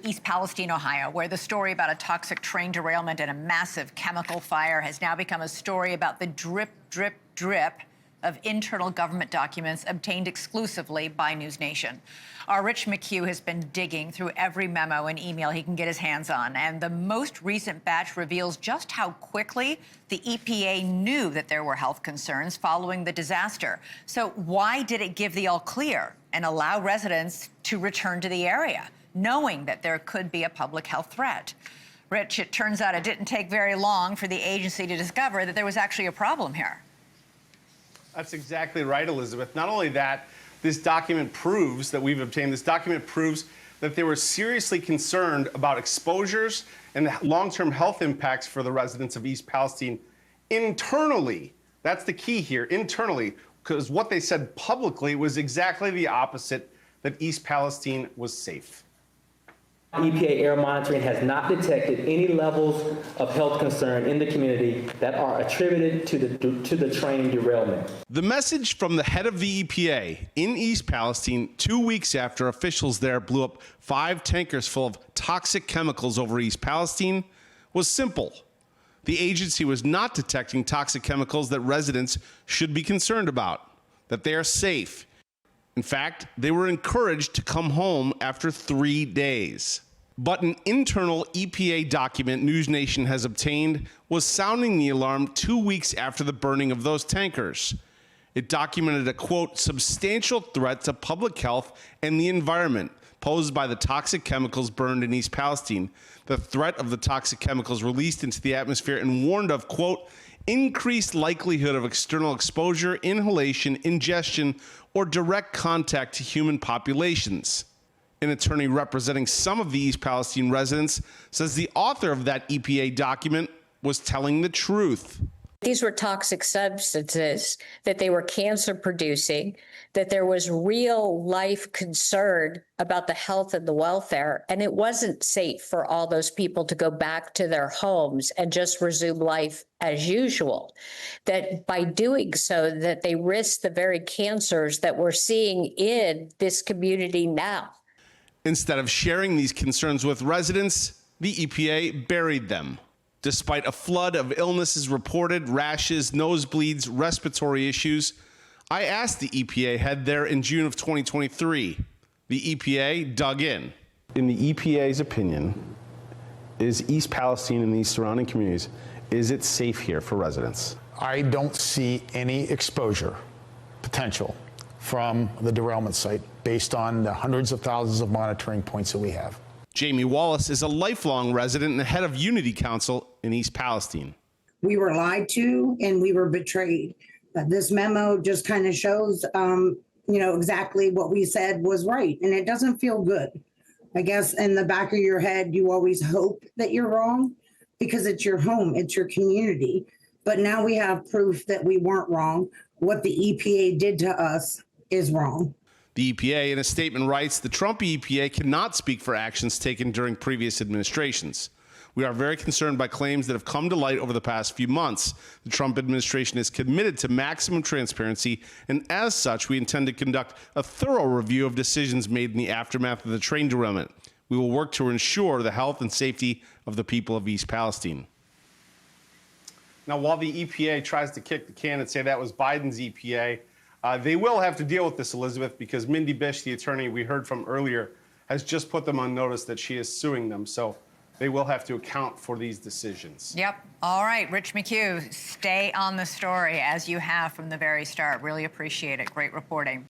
East Palestine, Ohio, where the story about a toxic train derailment and a massive chemical fire has now become a story about the drip, drip, drip of internal government documents obtained exclusively by NewsNation. Our Rich McHugh has been digging through every memo and email he can get his hands on, and the most recent batch reveals just how quickly the EPA knew that there were health concerns following the disaster. So why did it give the all clear and allow residents to return to the area, knowing that there could be a public health threat? Rich, it turns out it didn't take very long for the agency to discover that there was actually a problem here. That's exactly right, Elizabeth. Not only that, this document proves that we've obtained, this document proves that they were seriously concerned about exposures and the long-term health impacts for the residents of East Palestine internally. That's the key here, internally, because what they said publicly was exactly the opposite, that East Palestine was safe. EPA air monitoring has not detected any levels of health concern in the community that are attributed to the train derailment. The message from the head of the EPA in East Palestine 2 weeks after officials there blew up 5 tankers full of toxic chemicals over East Palestine was simple. The agency was not detecting toxic chemicals that residents should be concerned about, that they are safe. In fact, they were encouraged to come home after 3 days. But an internal EPA document NewsNation has obtained was sounding the alarm 2 weeks after the burning of those tankers. It documented a, quote, substantial threat to public health and the environment posed by the toxic chemicals burned in East Palestine, the threat of the toxic chemicals released into the atmosphere, and warned of, quote, increased likelihood of external exposure, inhalation, ingestion, or direct contact to human populations. An attorney representing some of the East Palestine residents says the author of that EPA document was telling the truth. These were toxic substances, that they were cancer producing, that there was real life concern about the health and the welfare, and it wasn't safe for all those people to go back to their homes and just resume life as usual. That by doing so, that they risked the very cancers that we're seeing in this community now. Instead of sharing these concerns with residents, the EPA buried them. Despite a flood of illnesses reported, rashes, nosebleeds, respiratory issues, I asked the EPA head there in June of 2023. The EPA dug in. In the EPA's opinion, is East Palestine and these surrounding communities, is it safe here for residents? I don't see any exposure potential from the derailment site based on the hundreds of thousands of monitoring points that we have. Jamie Wallace is a lifelong resident and the head of Unity Council in East Palestine. We were lied to and we were betrayed. This memo just kind of shows, exactly what we said was right. And it doesn't feel good. I guess in the back of your head, you always hope that you're wrong because it's your home, it's your community. But now we have proof that we weren't wrong. What the EPA did to us is wrong. The EPA, in a statement, writes, the Trump EPA cannot speak for actions taken during previous administrations. We are very concerned by claims that have come to light over the past few months. The Trump administration is committed to maximum transparency, and as such, we intend to conduct a thorough review of decisions made in the aftermath of the train derailment. We will work to ensure the health and safety of the people of East Palestine. Now, while the EPA tries to kick the can and say that was Biden's EPA, they will have to deal with this, Elizabeth, because Mindy Bish, the attorney we heard from earlier, has just put them on notice that she is suing them. So they will have to account for these decisions. Yep. All right, Rich McHugh, stay on the story as you have from the very start. Really appreciate it. Great reporting.